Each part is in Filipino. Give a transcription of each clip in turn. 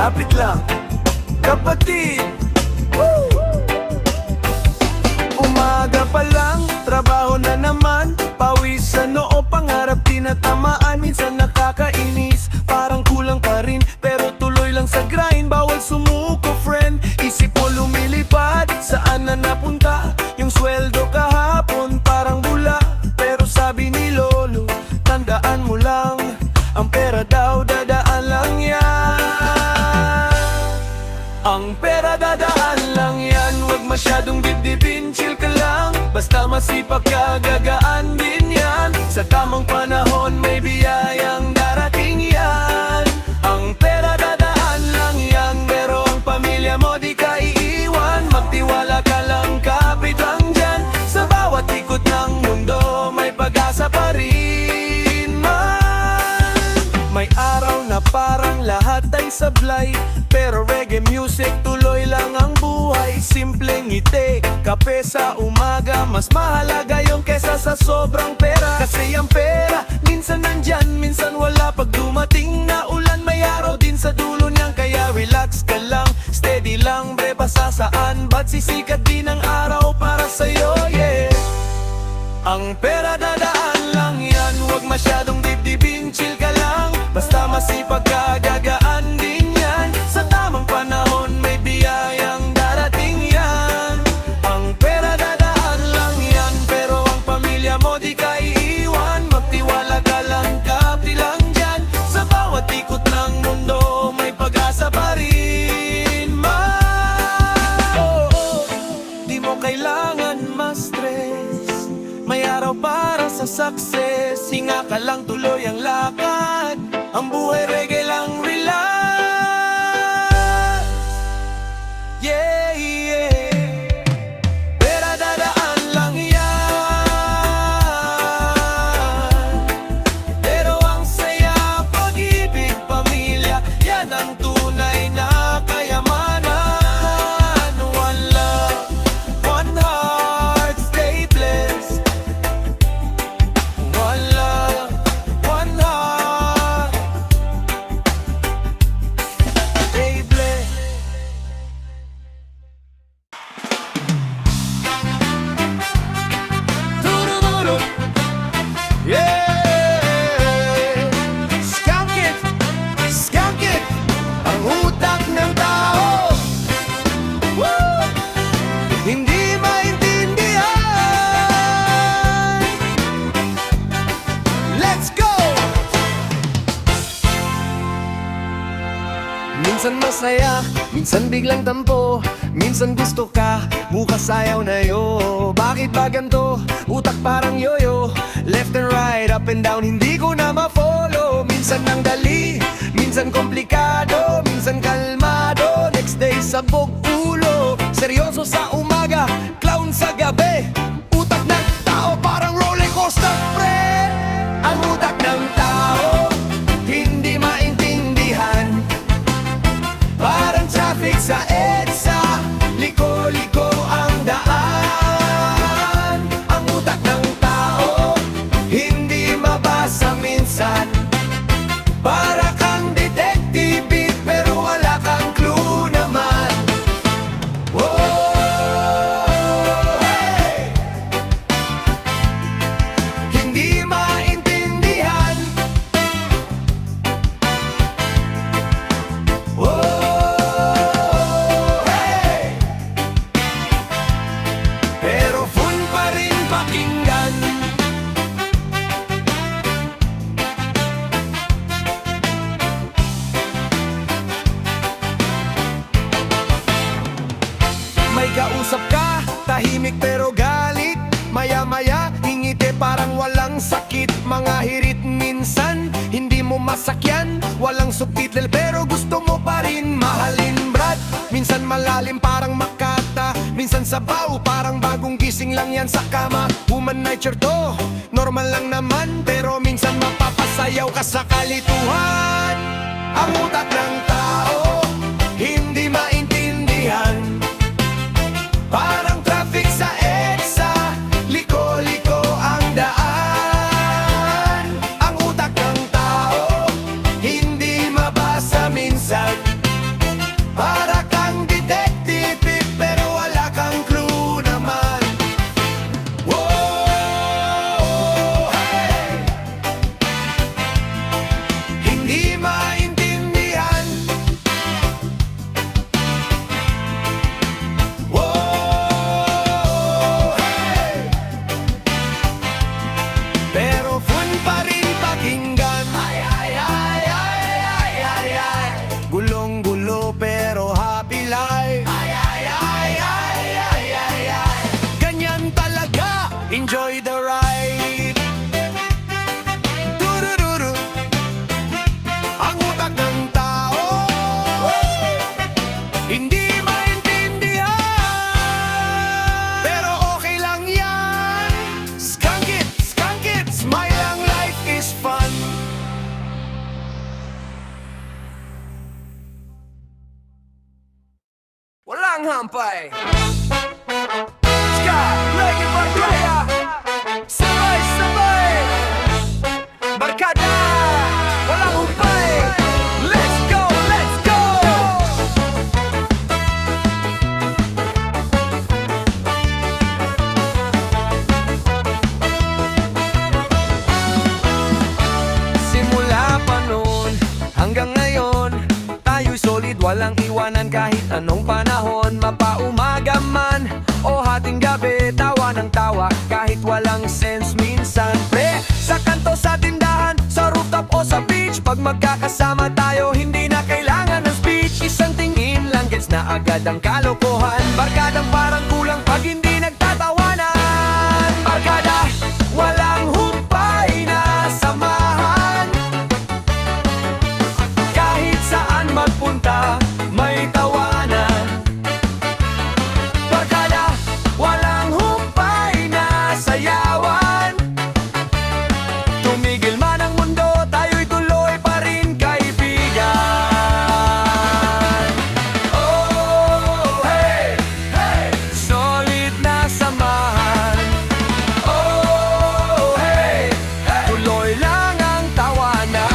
Lapit lang, kapatid. Woo! Umaga pa lang, trabaho na naman. Pawis sa noo, pangarap tinatamaan. Minsan nakakainis, parang kulang pa rin, pero tuloy lang sa grind. Bawal sumuko friend, isip mo lumilipad. Saan na napunta yung sweldo kahapon? Parang bula, pero sabi ni Lolo, tandaan mo lang, ang pera daw dadaan lang yan. Ang pera dadaan lang yan. Huwag masyadong dibdibin, chill ka lang. Basta masipag ka, gagaan din yan. Sa tamang panahon may biyayang darating yan. Ang pera dadaan lang yan, pero ang pamilya mo di ka iiwan. Magtiwala ka lang, kapit lang dyan. Sa bawat ikot ng mundo may pag-asa pa rin man. May araw na parang lahat ay sablay, pero reggae music tuloy lang ang buhay. Simpleng ngiti, kape sa umaga, mas mahalaga yung kesa sa sobrang pera. Kasi ang pera, minsan nandyan, minsan wala. Pag dumating na ulan, may araw din sa dulo niyan. Kaya relax ka lang, steady lang, bre, basta saan ba't sisikat din ang araw para sa'yo, yeah. Ang pera dadaan lang yan. Huwag masyadong dibdibin, chill ka lang. Basta masipag ka, gagaan din yan. Sa tamang panahon may biyayang darating yan. Ang pera dadaan lang yan, pero ang pamilya mo di ka iiwan. Magtiwala ka lang, kapti lang dyan. Sa bawat ikot ng mundo may pag-asa pa rin man. Oh, oh. Di mo kailangan ma-stress, may araw para sa success. Hinga ka lang, tuloy ang lakad. Ang buhay reggae lang, relax. Yeah, yeah. Pera dadaan lang yan, pero ang saya, pag-ibig, pamilya, yan ang tunay na kayamanan. One love, one heart, stay blessed. One love, one heart, stay blessed. Turururu. Yeah! Skunk it, ang utak ng tao. Woo! Hindi maintindihan. Let's go! Minsan masaya, minsan biglang tampo. Minsan gusto ka, bukas ayaw na yo. Bakit ba ganito? Utak parang yoyo, left and right, up and down, hindi ko na ma-follow. Minsan nang dali, minsan komplikado, minsan kalmado, next day sabog ulo. Seryoso sa umaga, clown sa gabi. Utak ng tao parang roller coaster, pre. Ang utak ng tao, hindi maintindihan. Parang traffic sa EDSA, liko-liko ang daan. Ang utak ng tao, hindi mabasa minsan. Para kang detective, pero wala kang clue naman. Whoa, hey! Hindi maintindihan. Whoa, hey! Pero fun pa rin pakinggan. May kausap ka, tahimik pero galit. Maya-maya, ngingiti parang walang sakit. Mga hirit minsan, hindi mo masakyan. Walang subtitle pero gusto mo pa rin mahalin, brad. Minsan malalim parang Makata, minsan sabaw parang bagong gising lang yan sa kama. Human nature to, normal lang naman, pero minsan mapapasayaw ka sa kalituhan. Ang utak ng tao, hindi maintindihan. Parang traffic sa EDSA, liko-liko ang daan. Ang utak ng tao, hindi mabasa minsan. walang hampay. Ska, lagi Barkada, sabay-sabay. Barkada, walang humpay. Let's go, let's go. Simula pa noon hanggang ngayon, tayo'y solid, walang iwanan kahit anong panahon. Mapaumaga man o hating gabi, tawa ng tawa kahit walang sense minsan. Pre, sa kanto, sa tindahan, sa rooftop o sa beach, pag magkakasama tayo, hindi na kailangan ng speech. Isang tingin lang, gets na agad ang kalokohan. Barkadang parang kulang pag hindi nagtatawanan. Barkada, walang humpay na samahan. Kahit saan magpunta, may tawanan. Barkada, walang humpay na sayawan. Tumigil man ang mundo, tayo'y tuloy pa rin, kaibigan. Oh, hey, hey, solid na samahan. Oh, hey, hey, tuloy lang ang tawanan.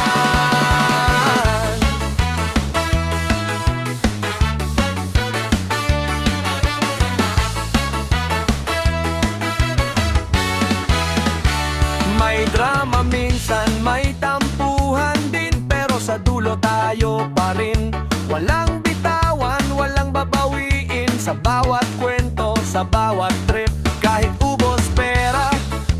May drama minsan, may tampuhan din, pero sa dulo tayo pa rin. Walang bitawan, walang babawiin, sa bawat kwento, sa bawat trip. Kahit ubos pera,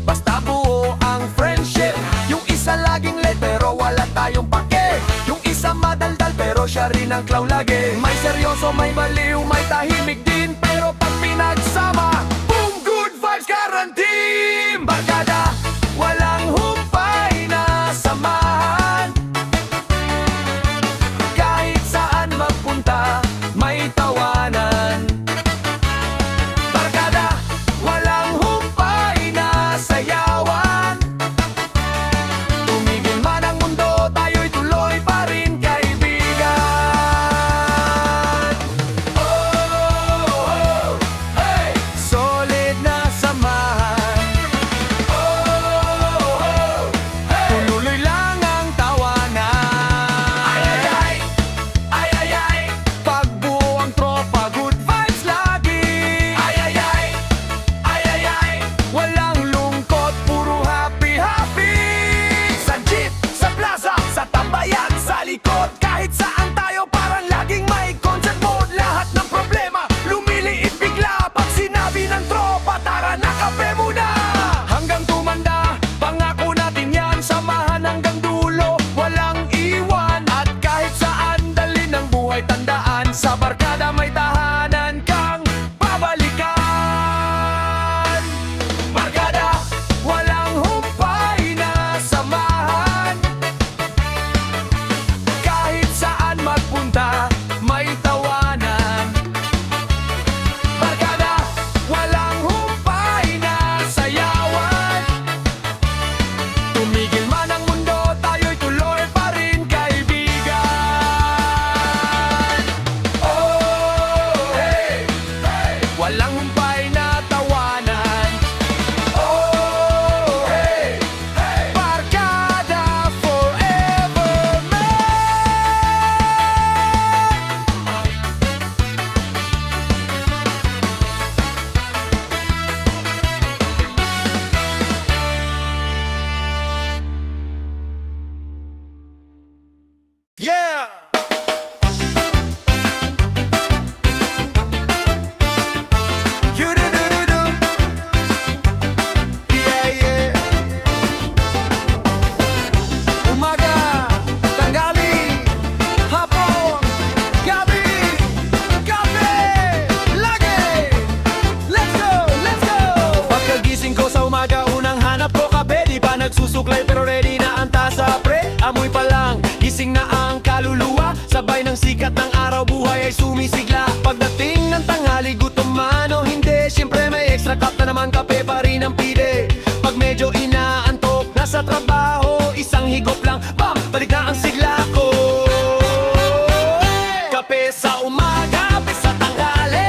basta buo ang friendship. Yung isa laging late pero wala tayong pake. Yung isa madaldal pero siya rin ang clown lagi. May seryoso, may baliw, may tahimik din, pero pag pinagsama, boom, good vibes guarantee. Barkada, walang humpay na samahan. Kahit saan magpunta, may tawanan. Barkada, walang humpay na sayawan. Tumigil man ang mundo, tayo'y tuloy pa rin, kaibigan. Oh, hey, solid na samahan. Tuloy lang ang tawanan. Ay, ay, ay, pagbuo ang tropa, good vibes lagi. Ay, ay, walang lungkot, puro happy, happy. Sa jeep, sa plaza, sa tambayan, sa likod, kahit saan tayo, parang laging may concert mode. Lahat ng problema, lumiliit bigla pag sinabi ng tropa, tara na kape muna. Hanggang tumanda, pangako natin yan, samahan hanggang dulo, walang iwan. At kahit saan dalhin ng buhay, tandaan, sa barkada may tahanan kang babalikan. Barkada, walang humpay na samahan. Kahit saan magpunta, may tawanan. Barkada, walang humpay na sayawan. Tumigil man ang mundo, tayo'y tuloy pa rin, kaibigan. Oh, hey, hey, walang humpay na tawanan. Oh, hey, hey, barkada forever, yeah! You-do-do-do-do. Yeah, yeah. Umaga, tanghali, hapon, gabi, kape, lagi. Let's go, let's go. Pagkagising ko sa umaga, unang hanap ko kape. Di pa nagsusuklay pero ready na ang tasa, pre. Amoy pa lang, gising na ang kaluluwa. Sabay ng sikat ng araw, buhay ay sumisigla. Pagdating ng tanghali, gutom man o hindi, siyempre may extra cup na naman, kape pa rin ang pide. Pag medyo inaantok, nasa trabaho, isang higop lang, bam, balik na ang sigla ko. Kape sa umaga, kape sa tanghali,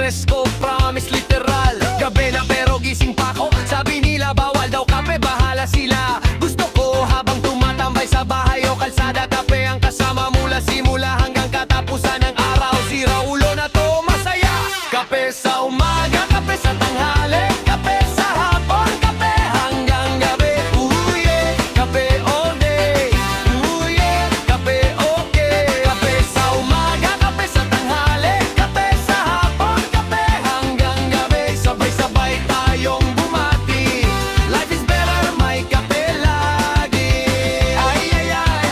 stress ko, promise literal. Gabi na pero gising pa ko. Sabi nila bawal daw kape, bahala sila. Gusto ko habang tumatambay sa bahay o kalsada, kape ang kasama mula simula hanggang katapusan ng araw. Sira ulo na to, masaya. Kape sa umaga, kape sa tanghali, kape sa hapon, kape hanggang gabi. Ooh yeah, kape all day. Ooh yeah, kape okay. Kape sa umaga, kape sa tanghali, kape sa hapon, kape hanggang gabi. Sabay-sabay tayong bumati. Life is better, may kape lagi. Ay ay ay,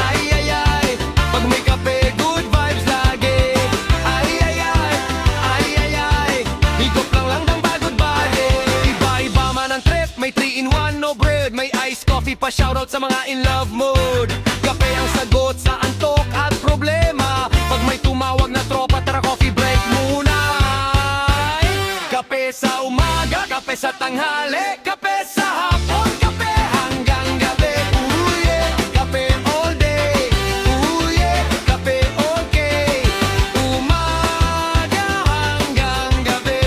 ay ay ay. Pag may kape, good vibes lagi. Ay ay ay, ay ay ay. Higop lang ng pagod body. Iba-iba man ang trip, may 3-in-1, no bread. May iced coffee pa, shoutout sa mga in love mood. Kape ang sagot sa antok at problema. Pag may tumawag na tropa, tara coffee break muna. Ay, kape sa umaga, kape sa tanghali, kape sa hapon, kape hanggang gabi. Ooh yeah, kape all day. Ooh yeah, kape okay. Umaga hanggang gabi.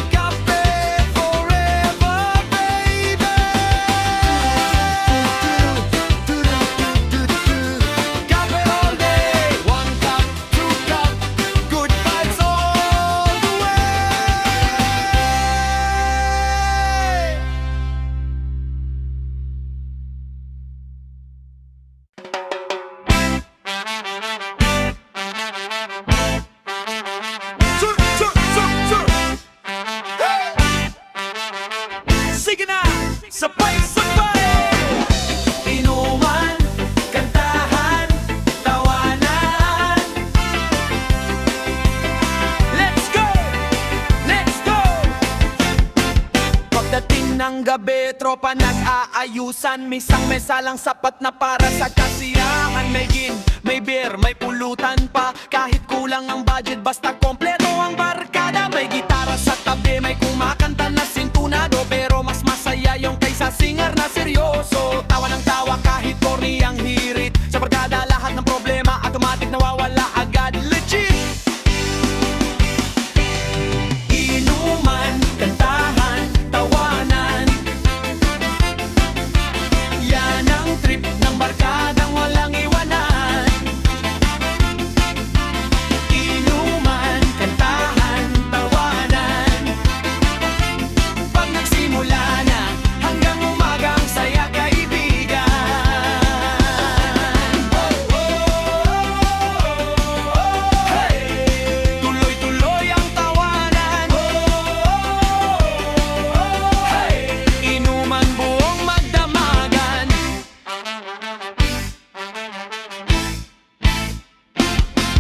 Kape forever, baby. Kape all day. 1 cup, 2 cup, good vibes all the way. Sir, sir, sir, sir. Hey! Sige na, sabay-sabay. Inuman, kantahan, tawanan. Let's go! Let's go! Pagdating ng gabi, tropa nag-aayusan. Misang mesa lang sapat na para sa kasiyahan. May gin, may beer, may pulutan pa. Kahit kulang ang budget, basta kompleto ang barkada. May gitara sa tabi, may kumakanta na sintunado. Pero mas masaya yung kaysa singer na seryoso. Tawa ng tawa kahit corny ang hirit. Sa barkada lahat ng problema, automatic nawawala agad, legit. Inuman, kantahan, tawanan. Yan ang trip ng barkadang walang iwanan. Inuman, kantahan, tawanan. Pag nagsimula na, hanggang umaga ang saya, kaibigan. Oh, oh, oh, hey. Tuloy-tuloy ang tawanan. Hey. Inuman buong magdamagan.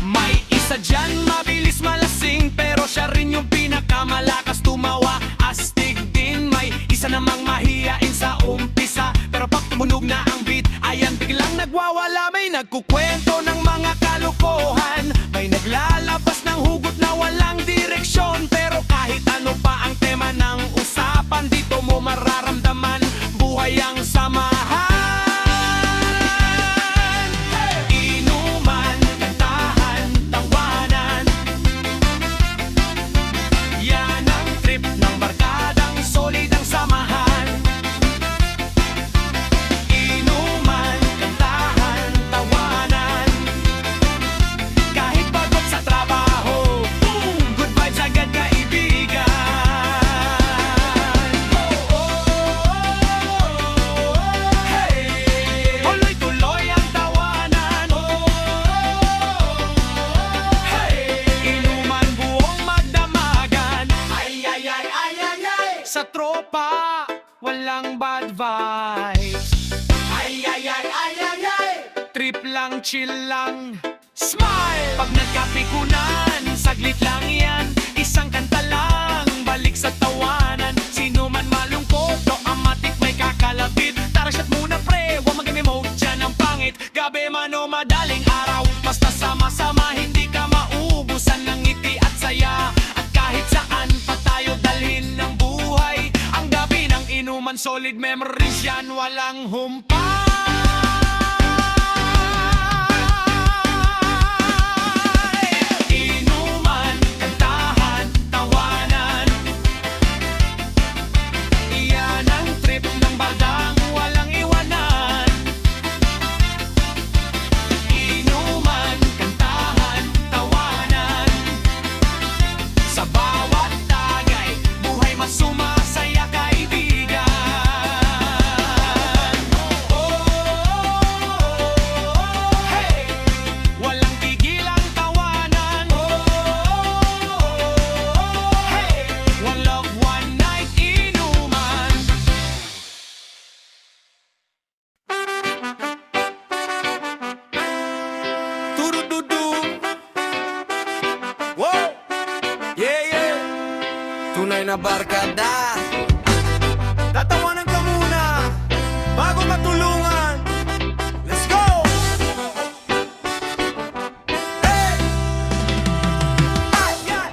May isa dyan mabilis malasing, pero siya rin yung pinakamalakas tumawa. Astig din, may isa namang mahiyain sa umpisa, pero pag tumunog na ang beat, ayan biglang nagwawala. May nagkukwento ng mga kalokohan, may naglalabas ng hugot na walang direksyon. Pero kahit ano pa ang tema ng usapan, dito mo mararamdaman buhay ang samahan. Inuman, kantahan, tawanan. Yan ang trip ng barkadang solid ang samahan. Inuman, kantahan, tawanan. Kahit pagod sa trabaho, boom, good vibes agad, kaibigan. Oh, oh, oh, hey. Tuloy-tuloy ang tawanan. Hey. Inuman buong magdamagan. Ay, ay, ay, ay, ay, ay. Sa tropa, walang bad vibes. Ay, ay, ay, ay, ay, ay. Trip lang, chill lang, smile. Pag nagkapikunan, saglit lang yan. Isang kanta lang, balik sa tawanan. Sino man malungkot o amatik may kakalabit, tara shot muna pre, huwag mag-emote dyan ang pangit. Gabi man o madaling araw, basta sama-sama, hindi ka maubusan ng ngiti at saya. At kahit saan pa tayo dalhin ng buhay, ang gabi ng inuman, solid memories yan, walang humpay. tunay na barkada. Tatawanan ka muna bago matulungan. Let's go! Hey! Ay, ay!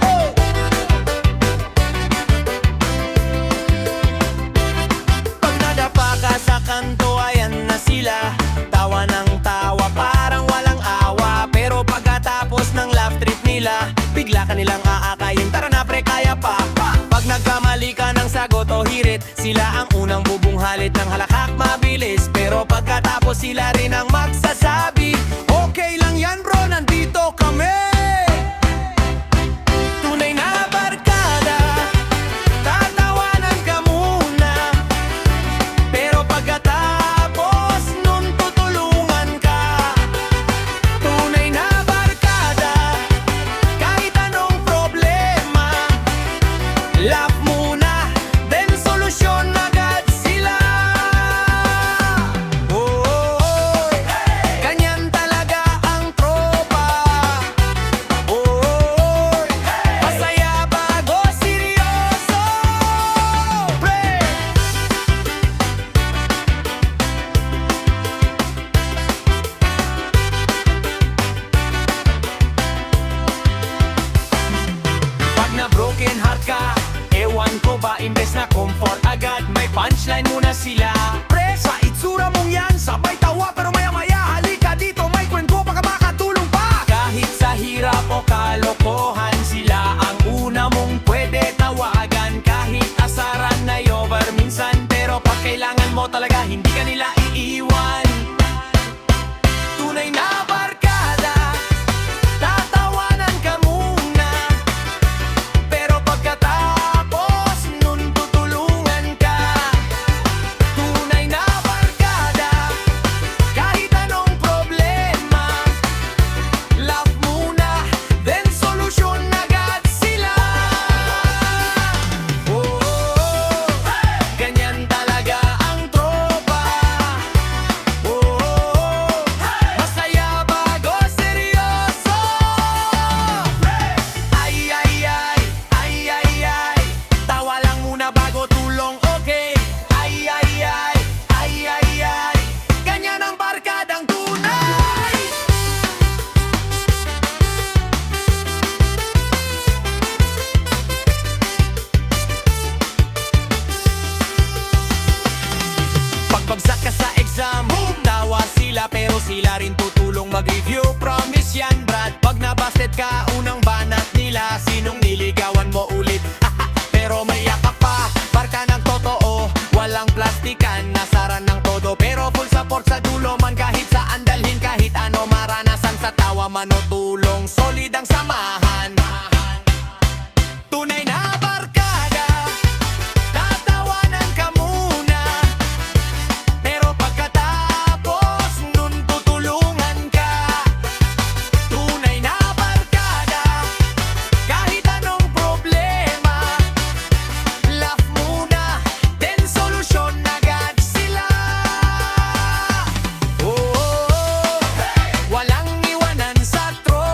Oh! Pag nadapa ka sa kanto, ayan na sila. Tawa ng tawa, parang walang awa. Pero pagkatapos ng laugh trip nila, bigla ka nilang aakayin. Tara na pre, kaya pa. Pag nagkamali ka ng sagot o hirit, sila ang unang bubunghalit ng halakak mabilis. Pero pagkatapos sila rin ang magsasabi, okay lang yan bro, nandito kami. Tunay na barkada, tatawanan ka muna. Pero pagkatapos nun tutulungan ka. Tunay na barkada, kahit anong problema, laugh muna, then solusyon agad sila. Oh, ganyan talaga ang tropa. Oh, masaya bago seryoso. Pre! Pag na broken heart ka, ewan ko ba, imbes na comfort agad, may punchline muna sila. Pre, sa itsura mong yan, sabay tawa pero maya maya, halika dito, may kwento baka makatulong pa. Kahit sa hirap o kalokohan, sila ang una mong pwede tawagan. Kahit asaran na over minsan, pero pag kailangan mo talaga, hindi ka nila iiwan. Tunay na barkada, tatawanan ka muna. Pero pagkatapos nun tutulungan ka. Tunay na barkada, kahit anong problema, laugh muna, then solusyon agad sila. Oh, ganyan talaga ang tropa. Oh, masaya bago seryoso. Ay, ay, ay, ay, ay, ay, tawa lang muna bago tulong, okay? Ay, ay, ay, ay, ay, ay, ganyan ang barkadang tunay. Pagbagsak ka sa exam, tawa sila pero sila rin tutulong mag-review. Promise yan brad, pag nabasted ka, unang banat nila, sinong niligawan mo ulit. Pero may yapak pa, barka ng totoo, walang plastikan, nasaran ng todo. Pero full support sa dulo man, kahit saan dalhin, kahit ano maranasan, sa tawa man o tulong, solid ang samahan. Tunay na barkada, tatawanan ka muna. Pero pagkatapos nun tutulungan ka. Tunay na barkada, kahit anong problema, laugh muna, then solusyon agad sila. Oh, walang iwanan sa tropa.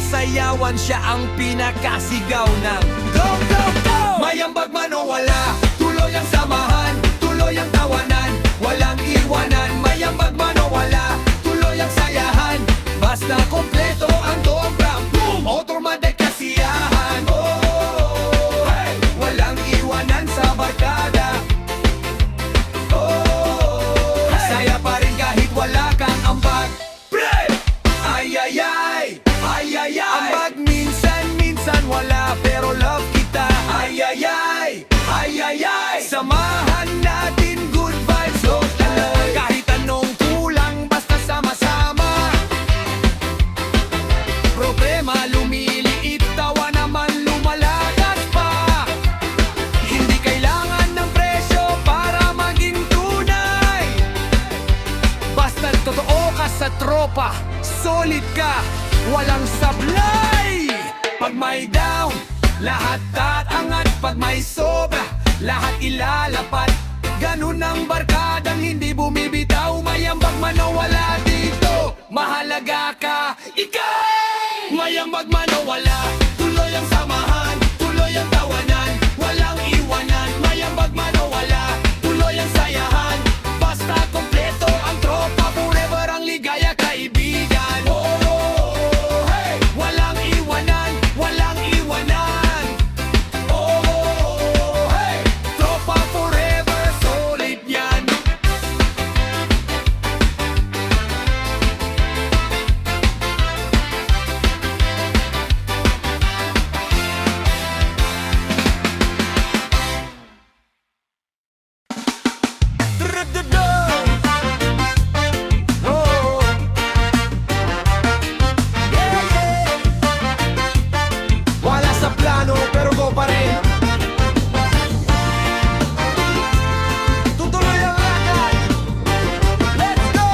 sayawan, siya ang pinakasigaw ng go, go, go! May ambag man o wala, tuloy ang samahan, tuloy ang tawanan, walang iwanan. May ambag man o wala, tuloy ang sayahan, basta kompleto ang dobra. Boom! O turma de kasiyahan, oh, hey! Walang iwanan sa barkada, oh, hey! Saya pa rin kahit wala kang ambag. Ay, ay, ay, ay, ay, ay. Ambag minsan wala, pero love kita. Ay, ay, ay, ay, ay, ay. Samahan natin, good vibes, go tuloy. Kahit anong kulang, basta sama-sama. Problema lumiliit, tawa naman lumalagas pa. Hindi kailangan ng presyo para maging tunay. Basta totoo ka sa tropa, solid ka, walang sablay. Pag may down, lahat tatangat. Pag may sobra, lahat ilalapat. Ganun ang barkadang hindi bumibitaw. May ambag man o wala dito, mahalaga ka, ikaw. May ambag man o wala, tuloy ang samahan, tuloy ang tawanan, walang iwanan. May ambag man o wala, tuloy ang sayahan, basta kompleto ang tropa. Forever ang ligaya, kaibigan. Oh, hey! Walang iwanan, walang iwanan. Oh, hey! Tropa forever, solid yan. Wala sa plano pero go pa rin. Tutuloy ang lakad. Let's go!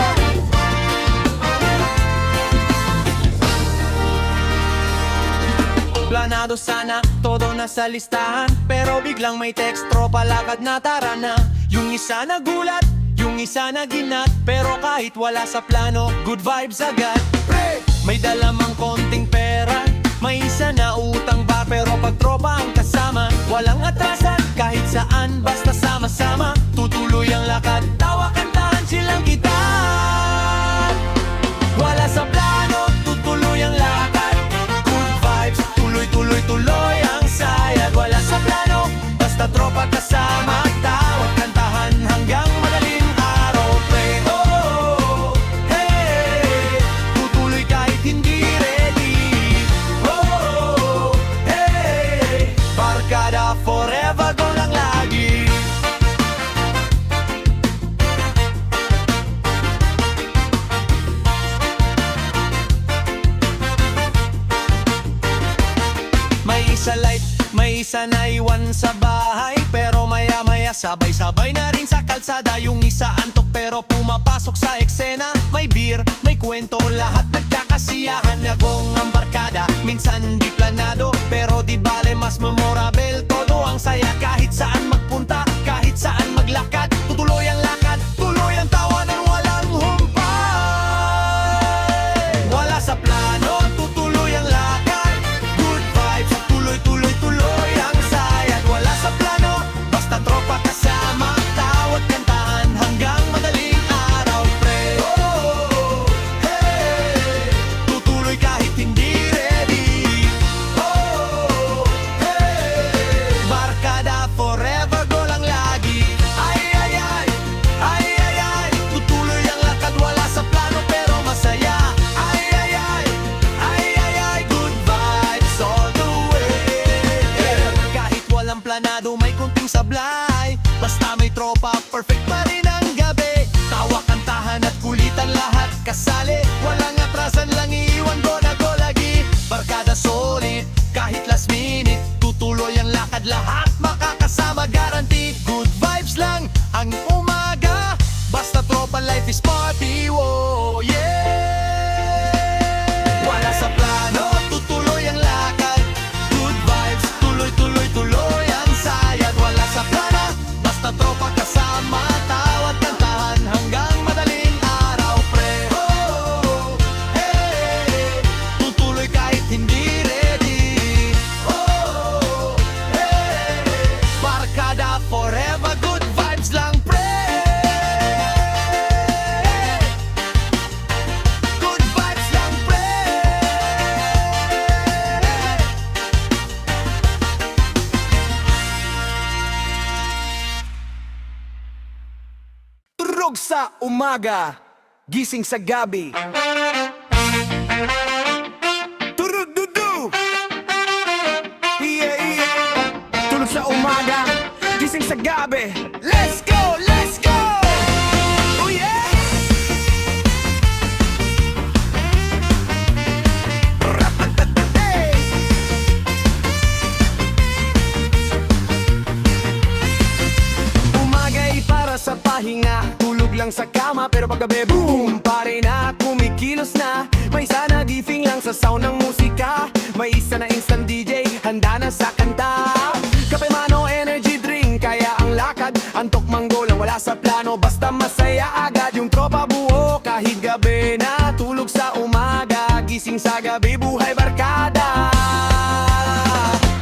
Planado sana, todo nasa listahan, pero biglang may text, tropa lakad na tara na. Yung isa nagulat, yung isa naginat, pero kahit wala sa plano, good vibes agad. Pre! May dala mang konting pera, may isa na utang pa, pero pag tropa ang kasama, walang atrasan kahit saan, basta sama-sama. Tutuloy ang lakad, tawa kantahan silang kita. Wala sa plano, tutuloy ang lakad, good vibes, tuloy ang sayad. Wala sa plano, basta tropa kasama, tawa kantahan hanggang madaling araw. Pre, oh, hey, tutuloy kahit hindi ready. Oh, hey, barkada forever, go lang lagi. May isa light, may isa naiwan sa bahay, pero maya-maya sabay-sabay na rin sa kalsada. Yung isa antok pero pumapasok sa eksena. May beer, may kwento, lahat nagkakasiyahan. Nagong ang barkada, minsan di planado, pero di bale mas memorable. Todo ang saya kahit saan magpunta, kahit saan maglakad. Tutuloy ang lakad, tuloy ang tawanan, walang humpay. Wala sa plano, tutuloy ang lakad, good vibes, tuloy ang sayad. Wala sa plano, basta tropa kasama, tawat kantahan hanggang madaling araw. Pre, oh, hey, tutuloy kahit hindi ready. Oh, hey, barkada forever, go lang lagi. Ay, ay, ay, ay, ay, ay, tutuloy ang lakad, wala sa plano pero masaya. Ay, ay, ay, ay, ay, ay, good vibes all the way. Kahit walang planado, may kunting sablay, basta may tropa, perfect pa rin ang gabi. Tawa, kantahan at kulitan, lahat kasali, walang atrasan, lang iiwan go na go lagi. Barkada solid, kahit last minute, tutuloy ang lakad, lahat makakasama, guarantee. Good vibes lang ang umaga, basta tropa, life is party, oh yeah. Wala sa plano, tutuloy ang lakad, good vibes, tuloy ang sayad. Wala sa plano, basta tropa kasama tayo. umaga, gising sa gabi. Turududu! Yeah, yeah. Tulog sa umaga, gising sa gabi. Let's go! Let's go! Oh yeah! Hey! Umaga'y para sa pahinga, tulog lang sa kama pero paggabi boom! Pare na, kumikilos na. May isa na gifing lang sa sound ng musika. May isa na instant DJ, handa na sa kanta. Kape mano, energy drink, kaya ang lakad. Antok manggo lang, wala sa plano, basta masaya agad. Yung tropa buo, kahit gabi na. Tulog sa umaga, gising sa gabi, buhay barkada.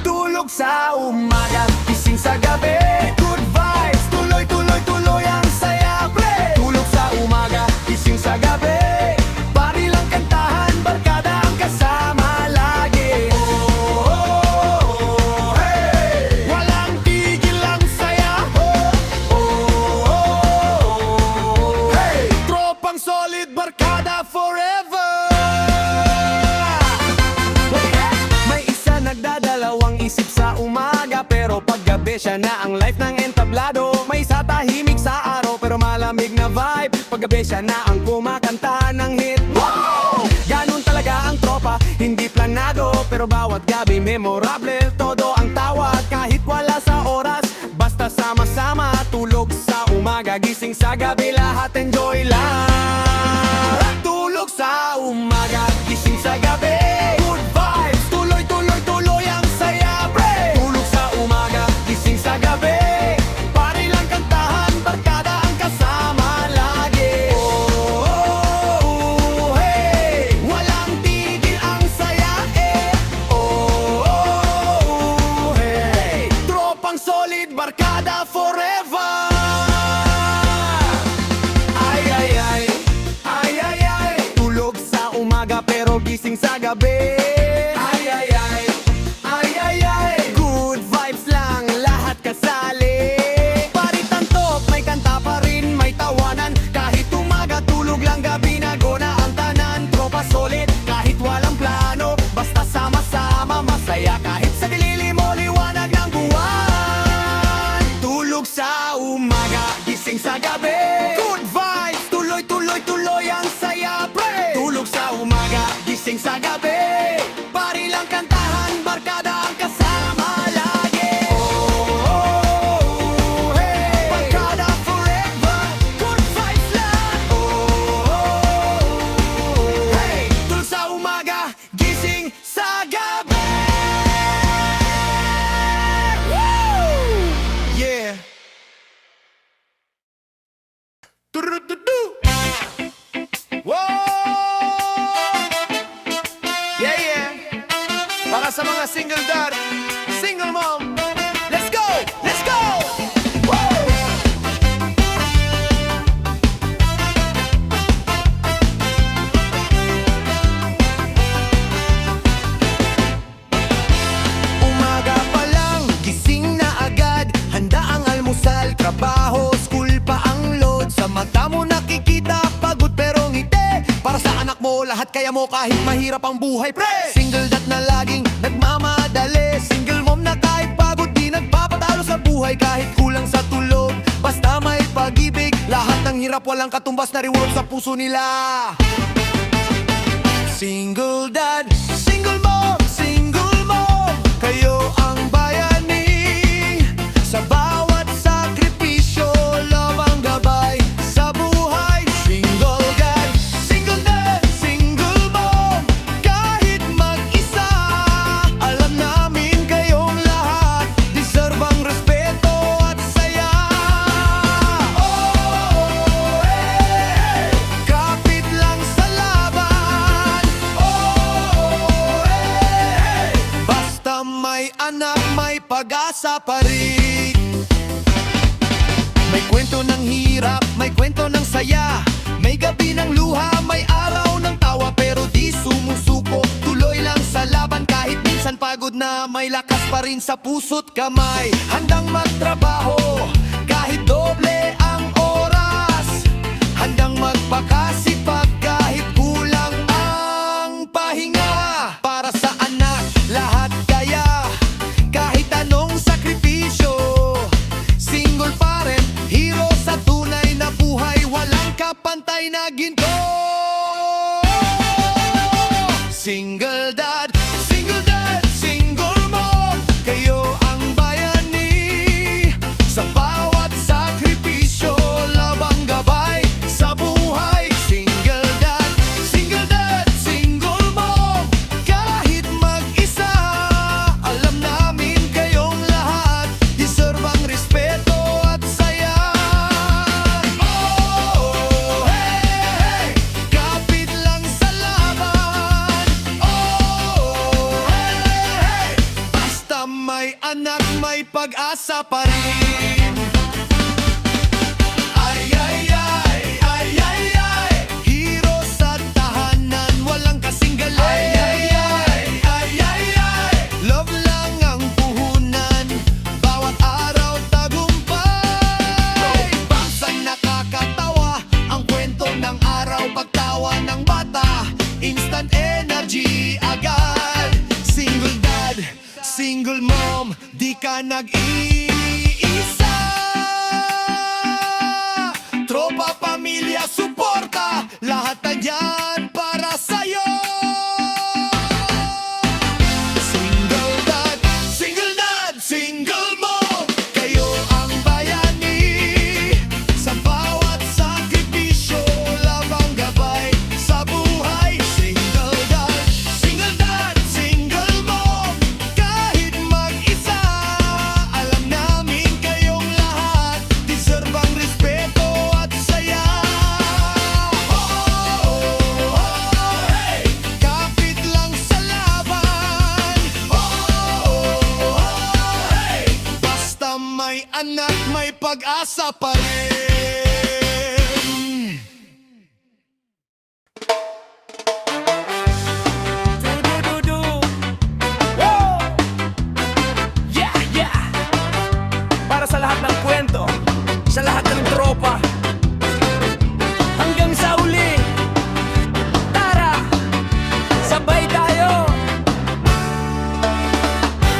Tulog sa umaga, gising sa gabi. Good vibes, tuloy, tuloy, tuloy ang saya, pre. Tulog sa umaga, gising sa gabi. Pari lang kantahan, barkada ang kasama lagi. Oh, oh, oh, hey. Walang tigil ang saya. Oh, oh, oh, hey. Tropang solid, barkada forever. May isa nagdadalawang isip sa umaga, pero paggabi siya na ang life ng entablado. May isa tahimik sa araw pero malamig na vibe. Paggabi siya na ang kumakanta ng hit. Wow! Ganun talaga ang tropa, hindi planado, pero bawat gabi memorable. Todo ang tawa kahit wala sa oras, basta sama-sama. Tulog sa umaga, gising sa gabi, lahat enjoy lang. Tulog sa umaga, gising sa gabi. Good vibes, tuloy, tuloy, tuloy ang saya, pre. Tulog sa umaga, gising sa gabi. Pari lang kantahan, barkada ang kasama lagi. Oh, oh, oh, hey. Walang tigil ang saya, eh. Oh, oh, oh, hey. Tropang solid, barkada forever. Ay, ay, ay. Ay, ay, ay. Tulog sa umaga pero gising sa gabi. Ay, ay, ay. Ay, ay, ay. Good vibes lang, lahat kasali. Parit antok, may kanta pa rin, may tawanan. Kahit umaga, tulog lang, gabi nagona ang tanan. Tropa solid, kahit walang plano, basta sama-sama, masaya kahit sa dilim o liwanag ng buwan. Tulog sa umaga, gising sa gabi. Good vibes, tuloy, tuloy, tuloy ang saya, pre. Tulog sa umaga, gising sa gabi. Pari lang kantahan, barkada ang kasama lagi. Oh, oh, oh, hey. Barkada forever, good vibes lang. Oh, oh, oh, hey. Tulog sa umaga, gising sa gabi. Woo! Yeah. Turududu. Wow! Yeah, yeah. Para sa mga single dad, single mom. Let's go! Let's go! Woo! Umaga pa lang, gising na agad. Handa ang almusal, trabaho, school pa ang load. Sa mata mo nakikita, pagod pero ngiti. Para sa anak mo, lahat kaya mo kahit mahirap ang buhay, pre. Single dad na laging nagmamadali. Single mom na kahit pagod di nagpapatalo sa buhay. Kahit kulang sa tulog, basta may pag-ibig. Lahat ng hirap walang katumbas na reward sa puso nila. Single dad, single mom, kayo ang bayani. Sa bawat sakripisyo, love ang gabay sa buhay. Single dad, single mom, kahit mag-isa. Alam namin kayong lahat, deserve ang respeto at saya. Oh, hey, kapit lang sa laban. Oh, hey, basta may anak, may pag-asa pa rin. May kwento ng hirap, may kwento ng saya. May gabi ng luha, may araw ng tawa. Pero di sumusuko, tuloy lang sa laban. Kahit minsan pagod na, may lakas pa rin sa puso't kamay. Handang magtrabaho, kahit doble ang oras. Pakasipag kahit kulang ang pahinga. Para sa anak, lahat kaya, kahit anong sakripisyo. Single parent, hero sa tunay na buhay, walang kapantay na ginto. Single dad, single mom, kayo ang bayani. Sa bawat sakripisyo, labang gabay sa buhay. Single dad, single mom, kahit mag-isa, alam namin kayong lahat deserve ang respeto at saya. Oh, hey, hey, kapit lang sa laban. Oh, hey, hey, basta may anak, may pag-asa pa rin. Ay, ay, ay, ay, ay, ay, hero sa tahanan, walang kasing galing. Ay, ay, ay, ay, ay, ay, love lang ang puhunan, bawat araw tagumpay. Bangsang nakakatawa, ang kwento ng araw, pagtawa ng bata, instant energy agad. Single dad, single mom, di ka nag-iisa. Tropa, pamilya, suporta, lahat nandyan para sa'yo. Single dad, single mom, kayo ang bayani. Sa bawat sakripisyo, labang gabay sa buhay. Single dad, single mom, kahit mag-isa, alam namin kayong lahat deserve ang respeto at saya. Oh, hey, kapit lang sa laban. Oh, hey, basta may anak, may pag-asa pa rin. Du-du-du-du. Wow! Yeah, yeah! Para sa lahat ng kwento, sa lahat ng tropa, hanggang sa uli. Tara, sabay tayo.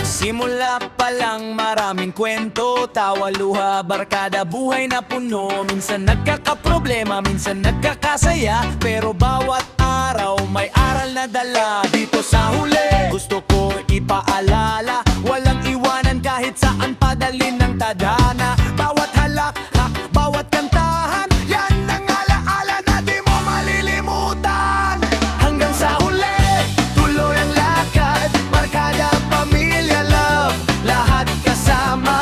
Simula pa lang maraming kwento, tawa, luha, barkada, buhay na puno. Minsan nagkakaproblema, minsan nagkakasaya, pero bawat araw may aral na dala. Dito sa huli, gusto ko ipaalala, walang iwanan kahit saan padalin ng tadhana. Bawat halakhak, bawat kantahan, yan ang alaala na di mo malilimutan. Hanggang sa huli, tuloy ang lakad, barkada, pamilya, love, lahat kasama.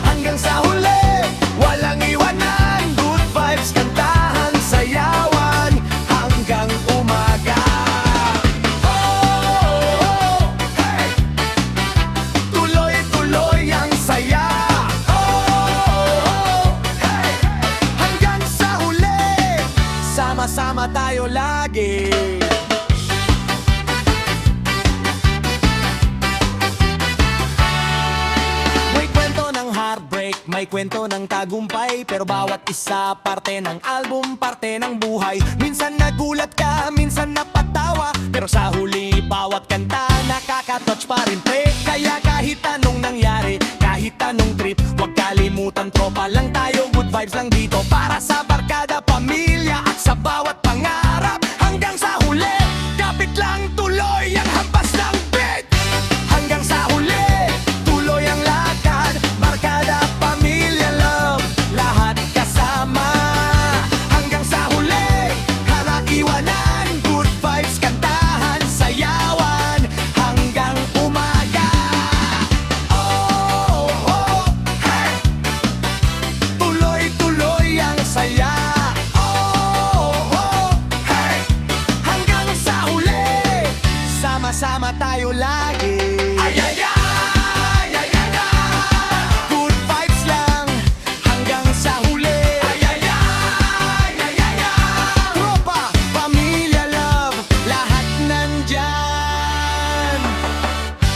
Hanggang sa huli, walang iwanan, good vibes, kantahan, sayawan, hanggang umaga. Oh, hey, tuloy-tuloy ang saya. Oh, hey, hanggang sa huli, sama-sama tayo lagi. May kwento ng heartbreak, may kwento ng tagumpay, pero bawat isa parte ng album, parte ng buhay. Minsan nagulat ka, minsan napatawa, pero sa huli bawat kanta nakaka-touch pa rin, pre. Kaya kahit anong nangyari, kahit anong trip, huwag kalimutan, tropa lang tayo, good vibes lang dito. Para sa barkada, pamilya, at sa bawat pangarap. Hanggang sa huli, kapit lang, tuloy ang hampas ng beat. Hanggang sa huli, tuloy ang lakad, barkada, pamilya, love, lahat kasama. Hanggang sa huli, walang iwanan, good vibes, kantahan, sayawan, hanggang umaga. Oh, oh, hey, tuloy-tuloy ang saya. Oh, oh, hey, hanggang sa huli, sama-sama tayo lagi. Ay, ay, ay, ay, ay, ay. Good vibes lang hanggang sa huli. Ay, ay, ay, ay, ay, ay. Tropa, pamilya, love, lahat nandyan.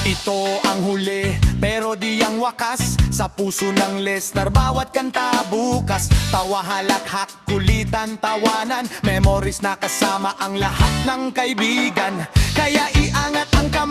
Ito ang huli, pero di ang wakas. Sa puso ng listener bawat kanta bukas. Tawa, halakhak, kulitan, tawanan, memories na kasama ang lahat ng kaibigan. Kaya iangat ang kamay